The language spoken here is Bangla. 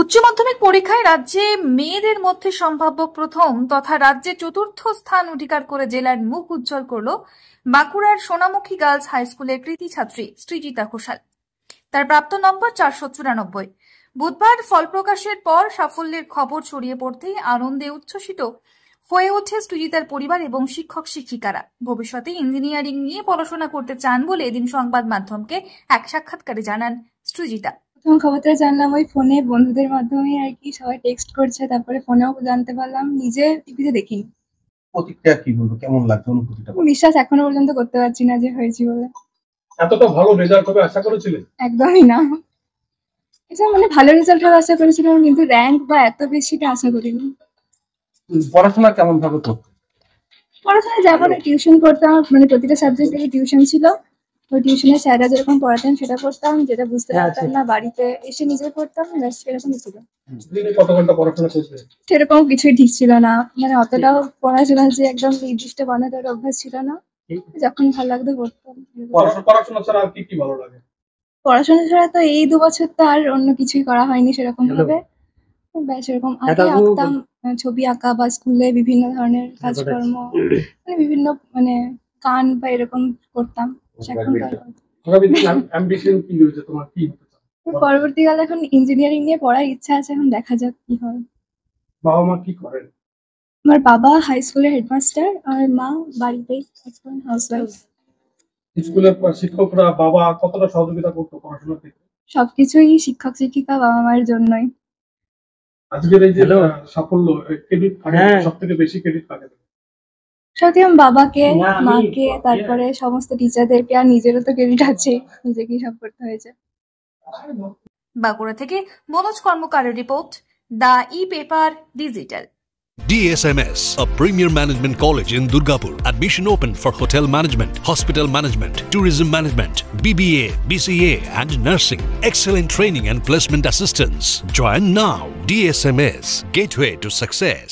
উচ্চ মাধ্যমিক পরীক্ষায় রাজ্যে মেয়েদের মধ্যে সম্ভাব্য প্রথম তথা রাজ্যে চতুর্থ স্থান অধিকার করে জেলার মুখ উজ্জ্বল করল বাঁকুড়ার সোনামুখী গার্লস হাই স্কুলের কৃতী ছাত্রী সৃজিতা ঘোষাল। তার প্রাপ্ত নম্বর 494। বুধবার ফল প্রকাশের পর সাফল্যের খবর ছড়িয়ে পড়তেই আনন্দে উচ্ছ্বসিত হয়ে ওঠে সৃজিতার পরিবার এবং শিক্ষক শিক্ষিকারা। ভবিষ্যতে ইঞ্জিনিয়ারিং নিয়ে পড়াশোনা করতে চান বলে এদিন সংবাদ মাধ্যমকে এক সাক্ষাৎকারে জানান সৃজিতা। প্রথম খবরটা জানলাম ওই ফোনে বন্ধুদের মাধ্যমে আর কি, সবাই টেক্সট করছে, তারপরে ফোনেও জানতে পারলাম, নিজে টিভিতে দেখিনি। প্রতিক্রিয়া কি বলবো, কেমন লাগছে অনুভূতিটা? বিশ্বাস এখনো পর্যন্ত করতে পারছি না যে হয়েছি বলে। এতটা ভালো রেজাল্ট হবে আশা করেছিলেন? একদমই না। এটা ভালো রেজাল্ট হবে আশা করেছিলাম, কিন্তু র্যাঙ্ক বা এত বেশিটা আশা করিনি। পড়াশোনা কেমন ভাবে করতে? পড়াশোনা যেমন টিউশন করতাম, প্রতিটা সাবজেক্ট থেকে টিউশন ছিল। ওই টিউশনের স্যাররা যেরকম পড়াতেন সেটা পড়তাম, যেটা বুঝতে পারতাম না বাড়িতে এসে নিজে পড়তাম, সেরকমই ছিল। কত ঘন্টা পড়াশোনা করছিলেন? সেরকম কিছুই ঠিক ছিল না, অতটাও পড়াশোনা যে একদম নির্দিষ্ট বানানোর অভ্যাস ছিল না, যখন ভালো লাগতো পড়তাম। পড়াশোনা ছাড়া আর কি ভালো লাগে? পড়াশোনা ছাড়া তো এই 2 বছর তো আর অন্য কিছুই করা হয়নি সেরকম ভাবে। সেরকম আগে আঁকতাম, ছবি আঁকা বা স্কুলে বিভিন্ন ধরনের কাজকর্ম, বিভিন্ন গান বা এরকম করতাম। পরবর্তীকালে এখন ইঞ্জিনিয়ারিং নিয়ে পড়ার ইচ্ছা আছে, এখন দেখা যাক কি হয়। বাবা মা কি করেন? আমার বাবা হাই স্কুলের হেডমাস্টার, আর মা বাড়িতেই হাউসওয়াইফ। স্কুলের শিক্ষকরা বাবা কতটা সহযোগিতা করতো পড়াশোনার ক্ষেত্রে? সবকিছুই শিক্ষক শিক্ষিকা বাবা মায়ের জন্যই। আজকের এই যে সাফল্য, ক্রেডিট সবথেকে বেশি ক্রেডিট কাকে? সত্যি বাবাকে, মাকে, তারপরে সমস্ত টিচারদেরকে, আর নিজেরও তো ক্রেডিট আছে, নিজেকেই সব করতে হয়েছে। বাঁকুড়া থেকে মনোজ কর্মকারের report, the e-paper digital. DSMS, a premier management college in Durgapur. Admission open for hotel management, hospital management, tourism management, BBA, BCA and nursing. Excellent training and placement assistance. Join now. DSMS, gateway to success.